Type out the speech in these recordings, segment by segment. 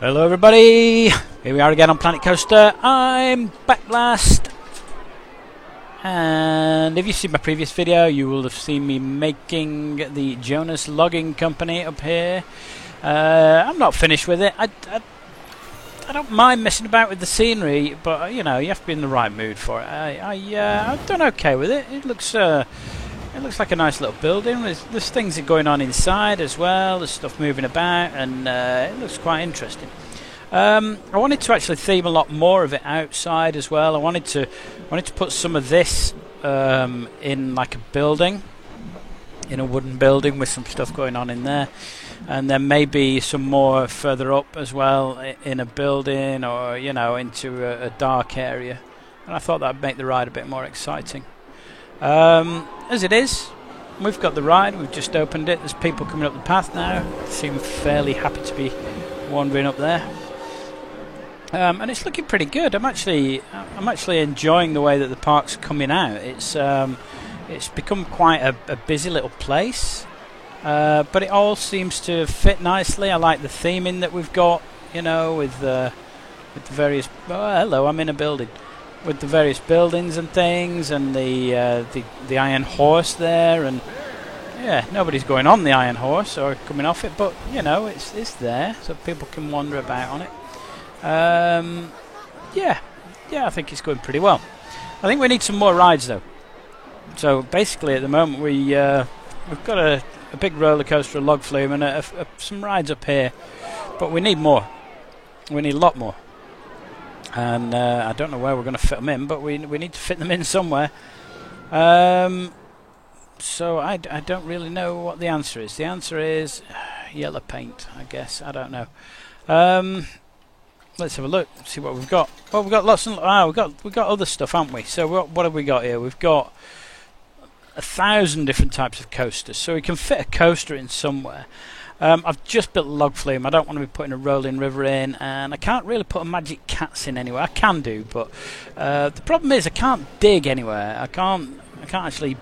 Hello everybody, here we are again on Planet Coaster. I'm Backblast, and if you've seen my previous video you will have seen me making the Jonas Logging Company up here. I'm not finished with it. I don't mind messing about with the scenery, but you know, you have to be in the right mood for it. I've done okay with it. It looks like a nice little building. There's things going on inside as well. There's stuff moving about, and it looks quite interesting. I wanted to actually theme a lot more of it outside as well. I wanted to put some of this in like a building, in a wooden building with some stuff going on in there, and then maybe some more further up as well in a building, or you know, into a dark area. And I thought that would make the ride a bit more exciting. As it is, we've got the ride, we've just opened it, there's people coming up the path now, seem fairly happy to be wandering up there, and it's looking pretty good. I'm actually enjoying the way that the park's coming out. It's become quite a busy little place, but it all seems to fit nicely. I like the theming that we've got, you know, with the various, oh hello, I'm in a building, with the various buildings and things, and the Iron Horse there, and yeah, nobody's going on the Iron Horse or coming off it, but you know, it's there, so people can wander about on it. Yeah, I think it's going pretty well. I think we need some more rides though. So basically, at the moment we've got a big roller coaster, a log flume, and some rides up here, but we need more. We need a lot more. And I don't know where we're going to fit them in, but we need to fit them in somewhere. So I don't really know what the answer is. The answer is yellow paint, I guess. I don't know. Let's have a look, see what we've got. Well, we've got lots of we've got other stuff, haven't we? So what have we got here? We've got 1,000 different types of coasters, so we can fit a coaster in somewhere. I've just built a log flume. I don't want to be putting a rolling river in, and I can't really put a magic cats in anywhere. I can do, but the problem is I can't dig anywhere. I can't actually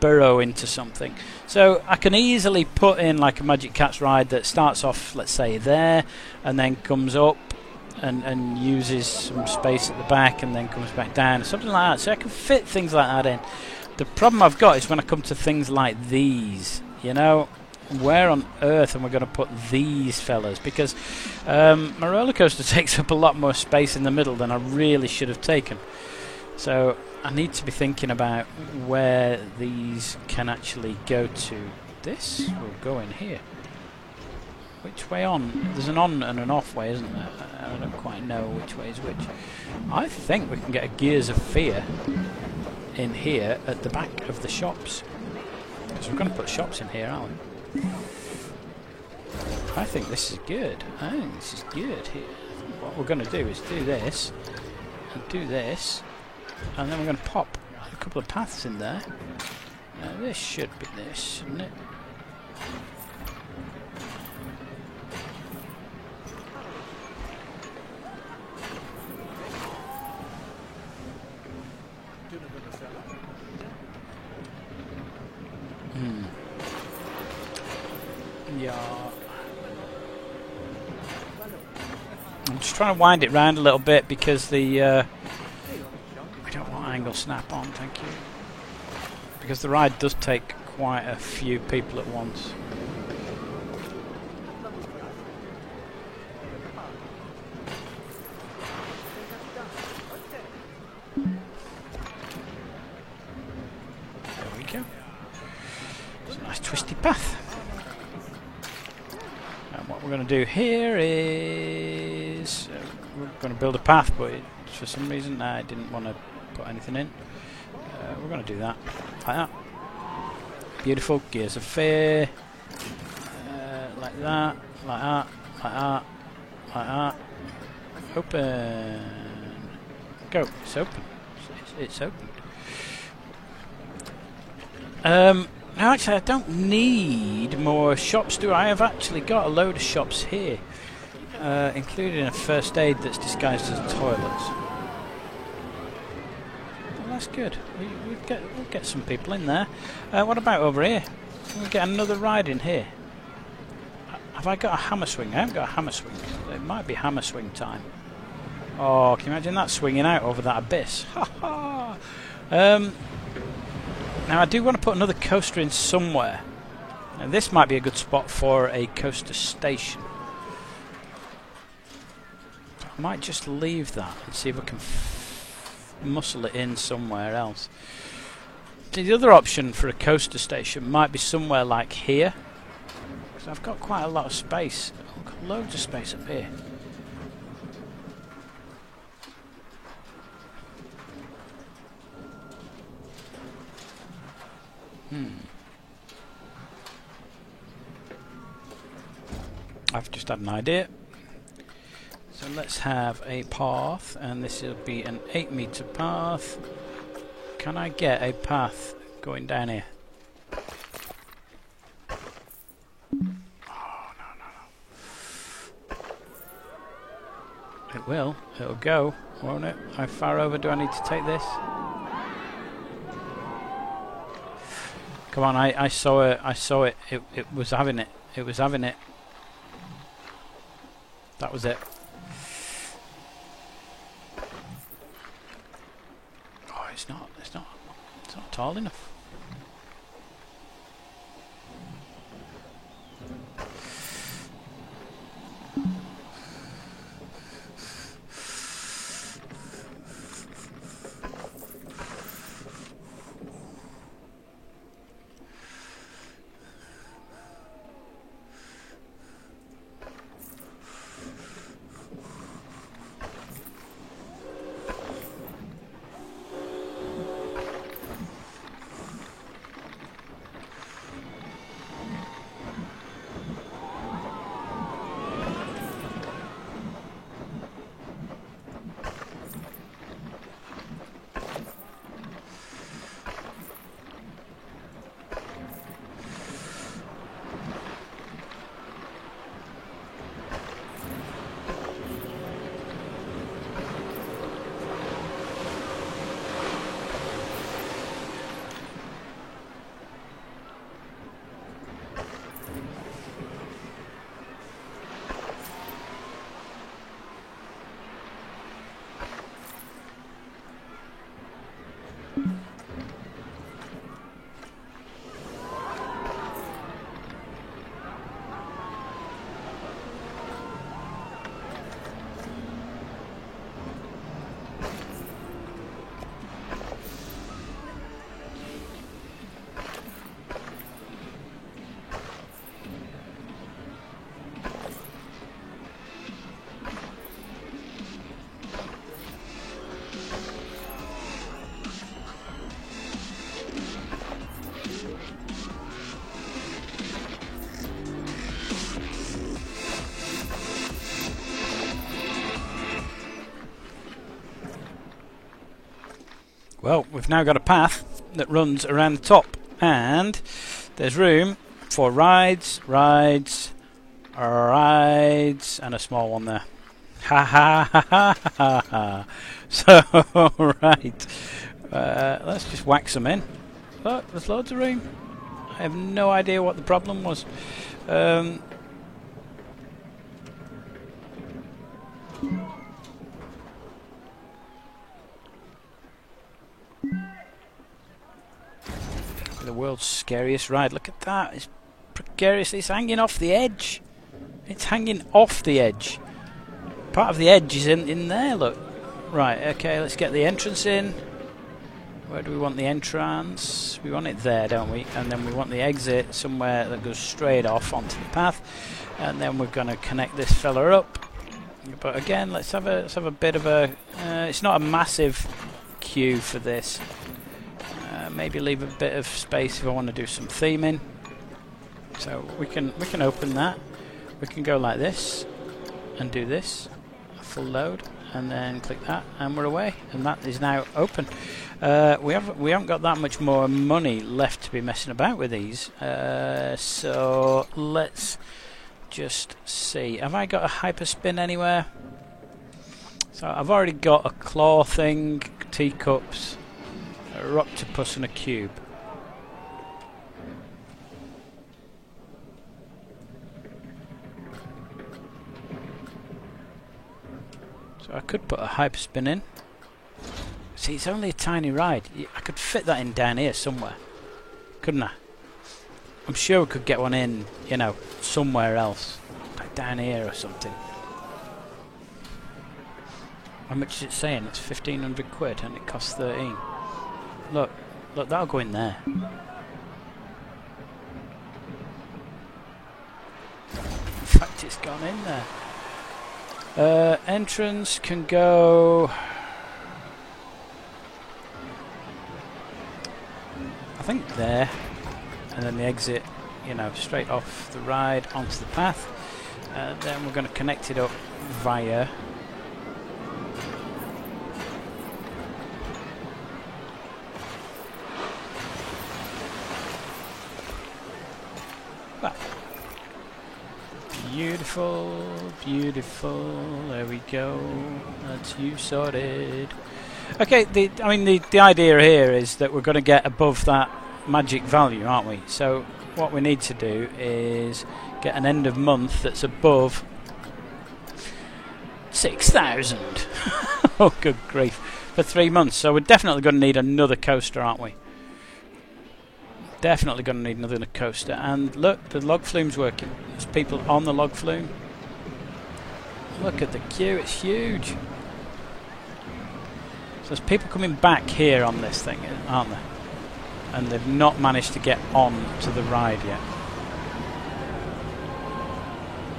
burrow into something. So I can easily put in like a magic cats ride that starts off, let's say, there, and then comes up and uses some space at the back, and then comes back down, something like that. So I can fit things like that in. The problem I've got is when I come to things like these, you know, where on earth am I going to put these fellas? Because my roller coaster takes up a lot more space in the middle than I really should have taken. So I need to be thinking about where these can actually go to. This will go in here. Which way on? There's an on and an off way, isn't there? I don't quite know which way is which. I think we can get a Gears of Fear in here at the back of the shops. Because we're going to put shops in here, aren't we? I think this is good. I think this is good here. What we're going to do is do this, and do this, and then we're going to pop a couple of paths in there. Now this should be this, shouldn't it? Yeah. I'm just trying to wind it round a little bit because the we don't want angle snap on, thank you. Because the ride does take quite a few people at once. There we go. It's a nice twisty path. What we're going to do here is we're going to build a path, but for some reason I didn't want to put anything in. We're going to do that like that. Beautiful. Gears of Fear, like that, like that, like that, like that. Open. Go. It's open. It's open. Now actually I don't need more shops, do I? I've actually got a load of shops here, including a first aid that's disguised as toilets. Well, that's good. We'll get some people in there. What about over here? We'll get another ride in here. Have I got a hammer swing? I haven't got a hammer swing. It might be hammer swing time. Oh, can you imagine that swinging out over that abyss? Ha ha! Now I do want to put another coaster in somewhere. Now this might be a good spot for a coaster station. I might just leave that and see if I can muscle it in somewhere else. The other option for a coaster station might be somewhere like here. Because I've got quite a lot of space. I've got loads of space up here. I've just had an idea. So let's have a path, and this will be an 8-meter path. Can I get a path going down here? Oh, no. It will. It'll go, won't it? How far over do I need to take this? Come on, I saw it. I saw it. It was having it. It was having it. That was it. Oh, it's not tall enough. Well, we've now got a path that runs around the top, and there's room for rides, and a small one there. Ha ha ha ha ha ha. So, right, let's just whack some in. Look, there's loads of room. I have no idea what the problem was. The world's scariest ride. Look at that. It's precarious. It's hanging off the edge. It's hanging off the edge. Part of the edge is in there, look. Right, okay, let's get the entrance in. Where do we want the entrance? We want it there, don't we? And then we want the exit somewhere that goes straight off onto the path. And then we're going to connect this fella up. But again, let's have a bit of a... it's not a massive queue for this. Maybe leave a bit of space if I want to do some theming. So we can open that. We can go like this and do this, a full load, and then click that, and we're away. And that is now open. We haven't got that much more money left to be messing about with these. So let's just see. Have I got a hyperspin anywhere? So I've already got a claw thing, teacups, a octopus and a cube. So I could put a hyperspin in. See, it's only a tiny ride. I could fit that in down here somewhere, couldn't I? I'm sure we could get one in, you know, somewhere else, like down here or something. How much is it saying? It's 1,500 quid and it costs 13. Look, that'll go in there. In fact, it's gone in there. Entrance can go... I think there, and then the exit, you know, straight off the ride onto the path. Then we're going to connect it up via that. Beautiful, beautiful. There we go. That's you sorted. Okay, the idea here is that we're going to get above that magic value, aren't we? So what we need to do is get an end of month that's above 6,000. Oh, good grief. For 3 months. So we're definitely going to need another coaster, aren't we? Definitely going to need another coaster. And look, the log flume's working. There's people on the log flume. Look at the queue, it's huge. So there's people coming back here on this thing, aren't there? And they've not managed to get on to the ride yet.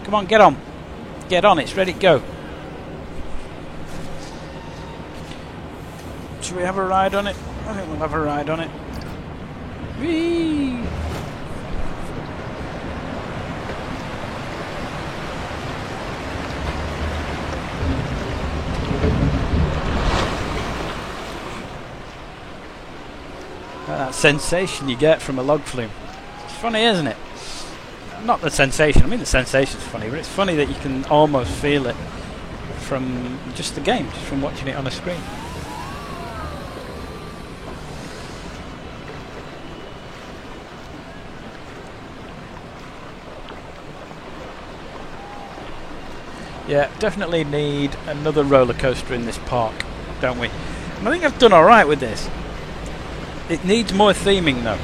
Come on, get on. Get on, it's ready to go. Should we have a ride on it? I think we'll have a ride on it. Whee! That sensation you get from a log flume. It's funny, isn't it? Not the sensation, I mean the sensation's funny, but it's funny that you can almost feel it from just the game, just from watching it on a screen. Yeah, definitely need another roller coaster in this park, don't we? And I think I've done alright with this. It needs more theming though.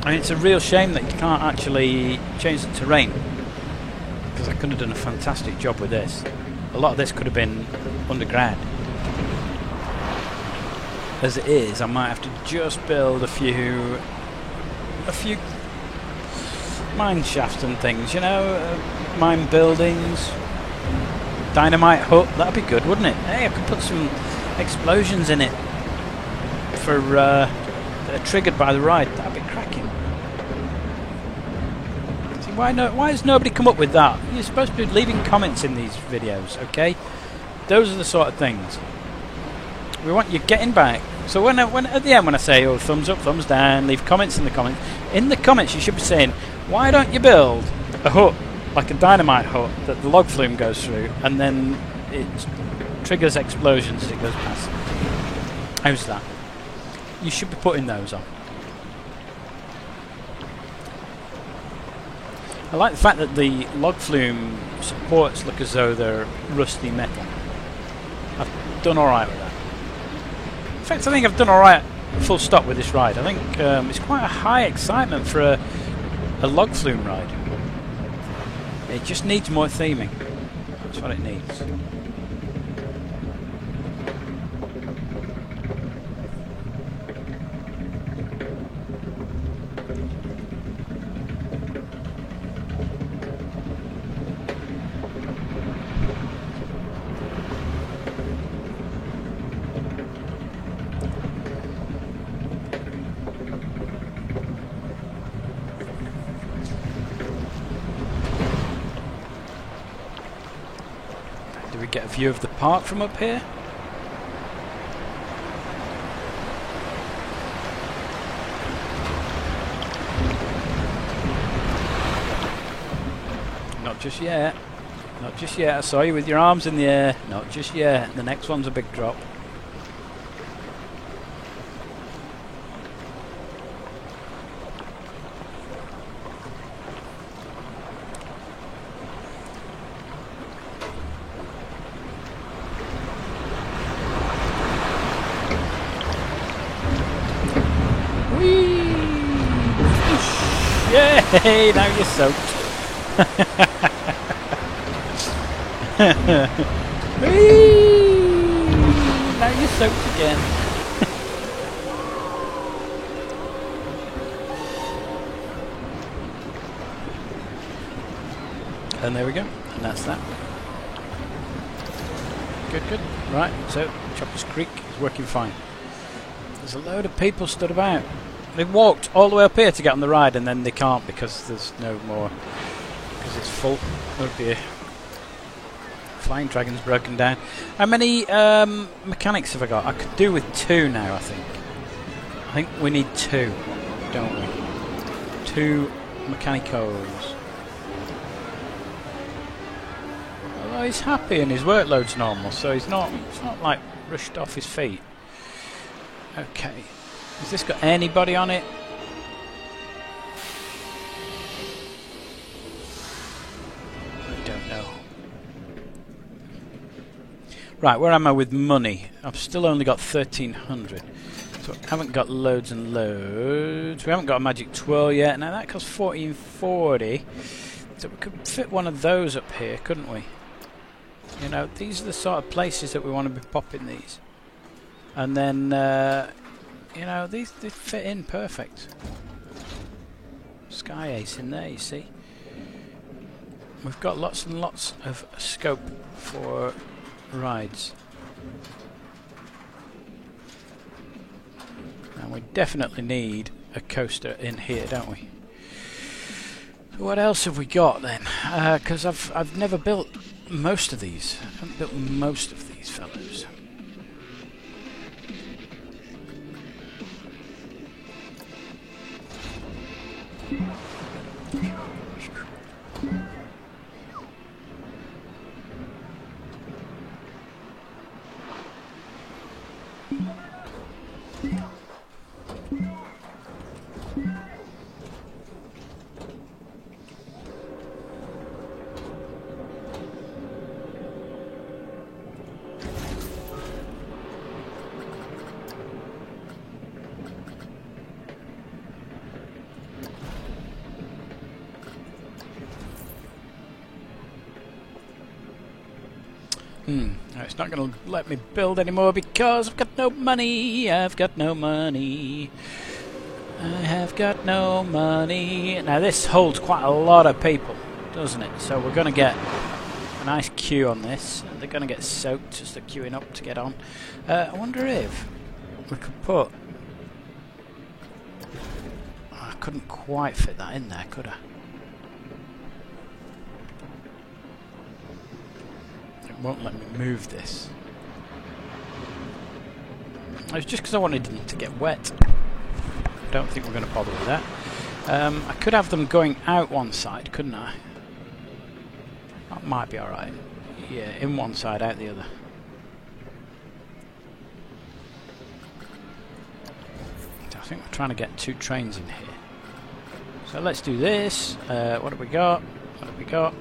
I mean, it's a real shame that you can't actually change the terrain, because I could have done a fantastic job with this. A lot of this could have been underground. As it is, I might have to just build a few mine shafts and things, you know, mine buildings, dynamite hut. That'd be good, wouldn't it? Hey, I could put some explosions in it for that are triggered by the ride. That'd be cracking. See, why has nobody come up with that? You're supposed to be leaving comments in these videos, okay? Those are the sort of things we want you getting back. So when at the end when I say, oh, thumbs up, thumbs down, leave comments in the comments. In the comments you should be saying, why don't you build a hut, like a dynamite hut, that the log flume goes through, and then it triggers explosions as it goes past? How's that? You should be putting those on. I like the fact that the log flume supports look as though they're rusty metal. I've done alright with that. In fact, I think I've done alright full stop with this ride. I think it's quite a high excitement for a log flume ride. It just needs more theming. That's what it needs. Do we get a view of the park from up here? Not just yet. Not just yet. I saw you with your arms in the air. Not just yet. The next one's a big drop. Hey, now you're soaked. Whee! Now you're soaked again. And there we go. And that's that. Good, good. Right, so Choppers Creek is working fine. There's a load of people stood about. They've walked all the way up here to get on the ride, and then they can't because there's no more. Because it's full. Oh dear. Flying Dragon's broken down. How many mechanics have I got? I could do with 2 now, I think. I think we need 2, don't we? 2 mechanicos. Although he's happy and his workload's normal, so it's not like rushed off his feet. Okay. Has this got anybody on it? I don't know. Right, where am I with money? I've still only got 1,300. So I haven't got loads and loads. We haven't got a magic twirl yet. Now that costs 1,440. So we could fit one of those up here, couldn't we? You know, these are the sort of places that we want to be popping these. And then, you know, these they fit in perfect. Sky Ace in there, you see. We've got lots and lots of scope for rides. And we definitely need a coaster in here, don't we? So what else have we got then? Because I've never built most of these. I haven't built most of these fellows. No, it's not going to let me build anymore because I've got no money. I've got no money. I have got no money. Now this holds quite a lot of people, doesn't it? So we're going to get a nice queue on this. They're going to get soaked as they're queuing up to get on. I wonder if we could put... I couldn't quite fit that in there, could I? Won't let me move this. It was just because I wanted them to get wet. I don't think we're going to bother with that. I could have them going out one side, couldn't I? That might be alright. Yeah, in one side, out the other. I think we're trying to get 2 trains in here. So let's do this. What have we got? What have we got?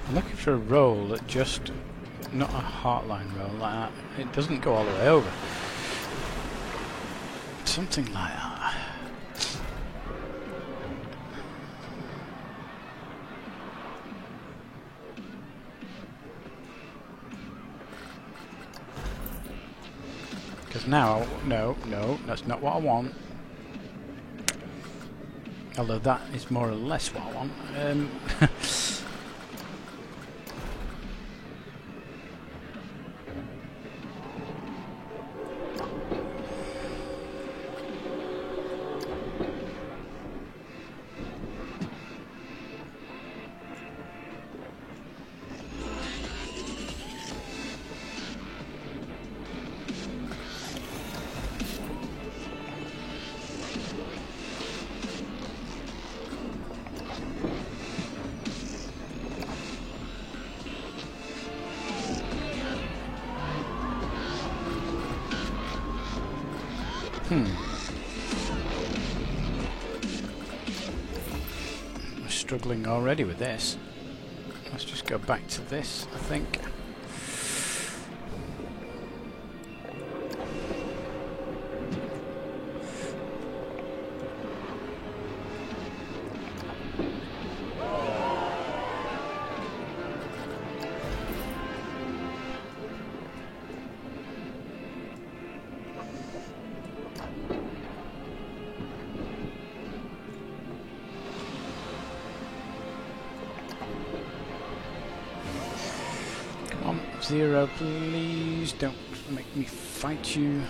I'm looking for a roll that just, not a heartline roll like that. It doesn't go all the way over. Something like that. Because now, no, that's not what I want. Although that is more or less what I want. struggling already with this. Let's just go back to this, I think. Zero, please don't make me fight you.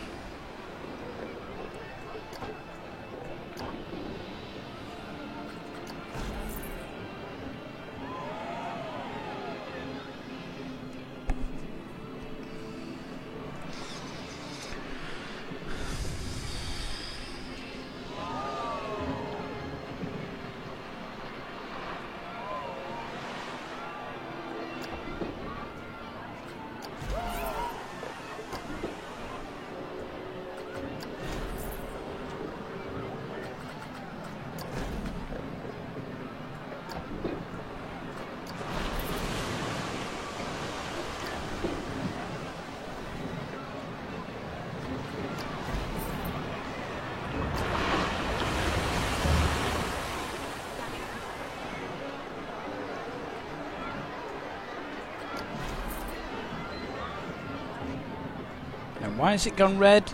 Why has it gone red?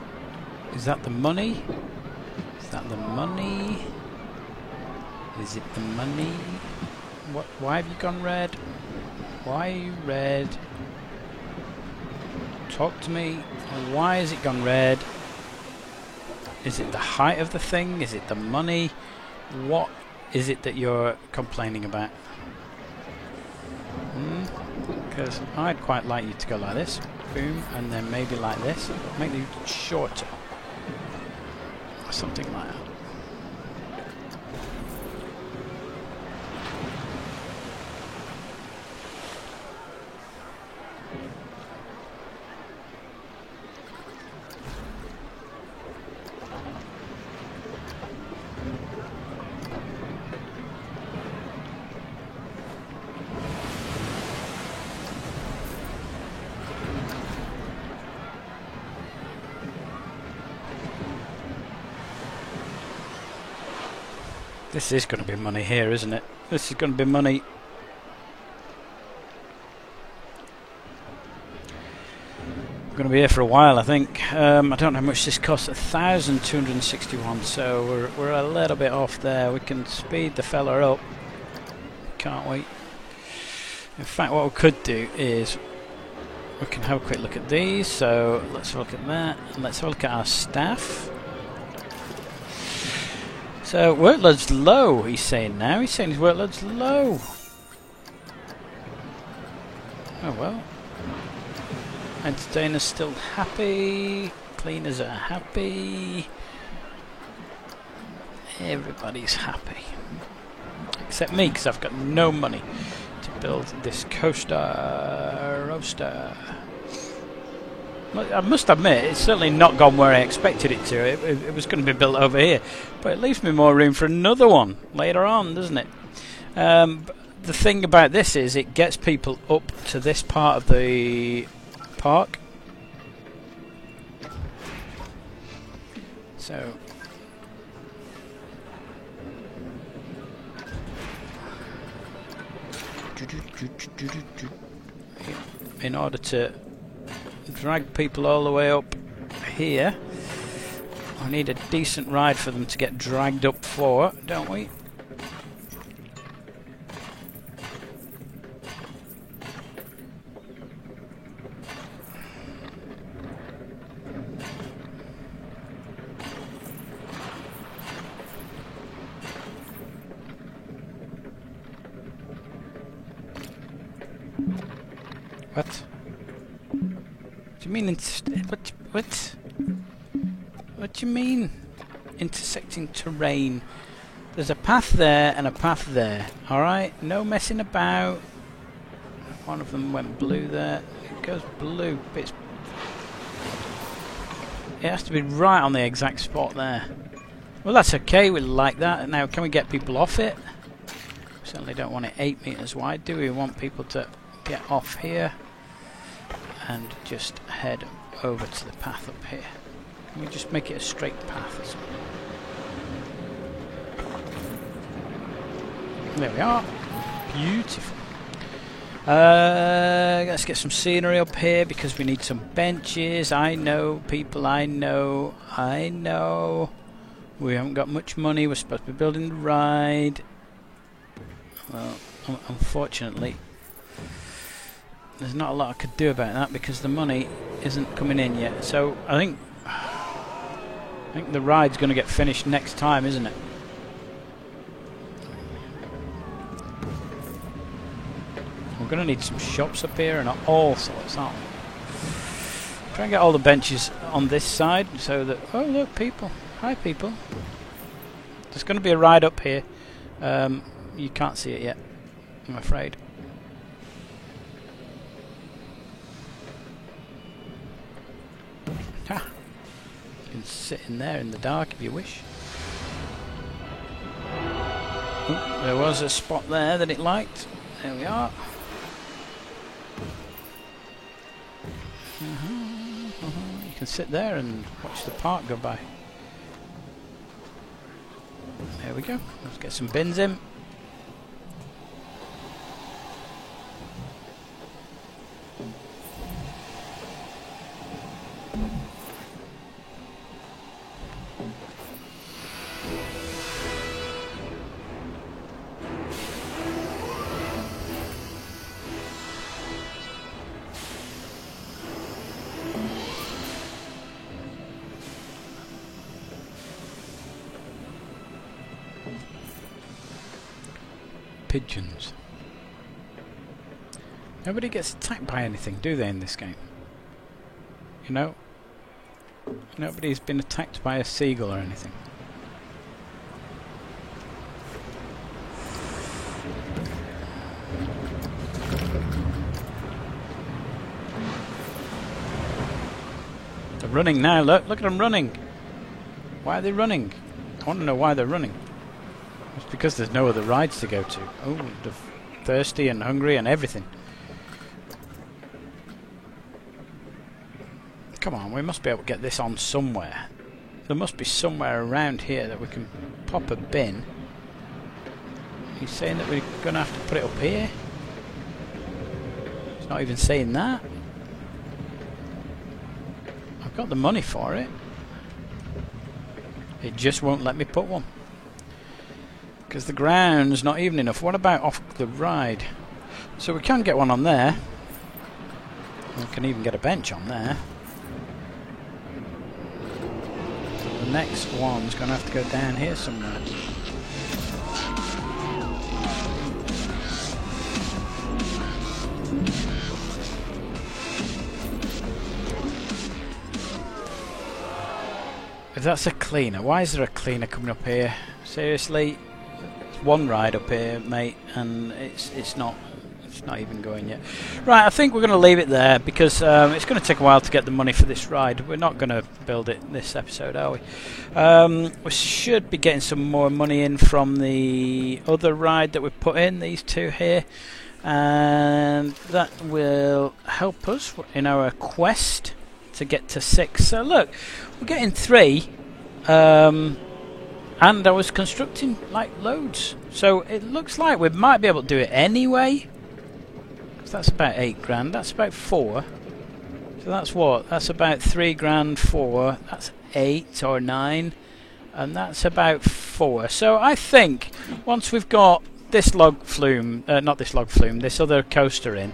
Is that the money? Is that the money? Is it the money? What? Why have you gone red? Why are you red? Talk to me. Why has it gone red? Is it the height of the thing? Is it the money? What is it that you're complaining about? Because I'd quite like you to go like this. Boom, and then maybe like this. Make it shorter. Or something like that. This is going to be money here, isn't it? This is going to be money. We're going to be here for a while, I think. I don't know how much this costs. 1,261. So we're a little bit off there. We can speed the fella up, can't we? In fact, what we could do is we can have a quick look at these. So let's have a look at that, and let's have a look at our staff. So workload's low, he's saying now. He's saying his workload's low. Oh well. Entertainer's still happy. Cleaners are happy. Everybody's happy. Except me, because I've got no money to build this coaster roaster. I must admit, it's certainly not gone where I expected it to. It was going to be built over here, but it leaves me more room for another one later on, doesn't it? The thing about this is it gets people up to this part of the park. So in order to drag people all the way up here, I need a decent ride for them to get dragged up for, don't we? What? What do you mean what do you mean intersecting terrain? There's a path there and a path there. Alright? No messing about. One of them went blue there. It goes blue. It has to be right on the exact spot there. Well, that's okay. We like that. Now, can we get people off it? Certainly don't want it 8 meters wide, do we? We want people to get off here and just head over to the path up here. Can we just make it a straight path or something? There we are. Beautiful. Let's get some scenery up here because we need some benches. I know, people, I know. We haven't got much money. We're supposed to be building the ride. Well, unfortunately, there's not a lot I could do about that because the money isn't coming in yet. So I think the ride's going to get finished next time, isn't it? We're going to need some shops up here and all sorts, aren't we? Try and get all the benches on this side so that... Oh, look, people. Hi, people. There's going to be a ride up here. You can't see it yet, I'm afraid. Ha! You can sit in there in the dark if you wish. Oh, there was a spot there that it liked. There we are. You can sit there and watch the park go by. There we go. Let's get some bins in. Pigeons. Nobody gets attacked by anything, do they, in this game? You know? Nobody's been attacked by a seagull or anything. They're running now, look at them running. Why are they running? I want to know why they're running. It's because there's no other rides to go to. Oh, they're thirsty and hungry and everything. Come on, we must be able to get this on somewhere. There must be somewhere around here that we can pop a bin. Are you saying that we're going to have to put it up here? It's not even saying that. I've got the money for it. It just won't let me put one. Because the ground's not even enough. What about off the ride? So we can get one on there. We can even get a bench on there. So the next one's going to have to go down here somewhere. If that's a cleaner, why is there a cleaner coming up here? Seriously? One ride up here, mate, and it's not even going yet. Right, I think we're going to leave it there because it's going to take a while to get the money for this ride. We're not going to build it this episode, are we? We should be getting some more money in from the other ride that we put in, these two here, and that will help us in our quest to get to 6. So look, we're getting 3. And I was constructing like loads, so it looks like we might be able to do it anyway. So that's about 8 grand. That's about 4. So that's what? That's about 3 grand. 4. That's 8 or 9, and that's about 4. So I think once we've got this log flume, not this log flume, this other coaster in,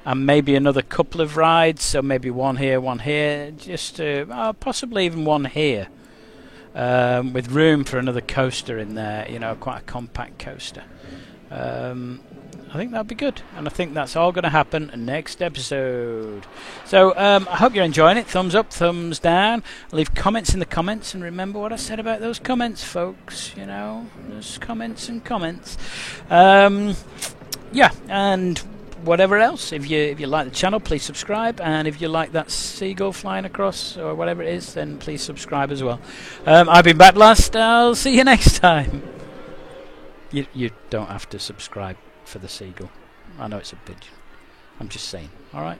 and maybe another couple of rides. So maybe one here, just possibly even one here. With room for another coaster in there, you know, quite a compact coaster. I think that'd be good, and I think that's all going to happen next episode. So I hope you're enjoying it. Thumbs up, thumbs down. Leave comments in the comments, and remember what I said about those comments, folks. You know, there's comments and comments. Yeah, and whatever else, if you like the channel, please subscribe, and if you like that seagull flying across or whatever it is, then please subscribe as well. I've been Bat Blast. I'll see you next time. You don't have to subscribe for the seagull. I know it's a pigeon. I'm just saying. All right.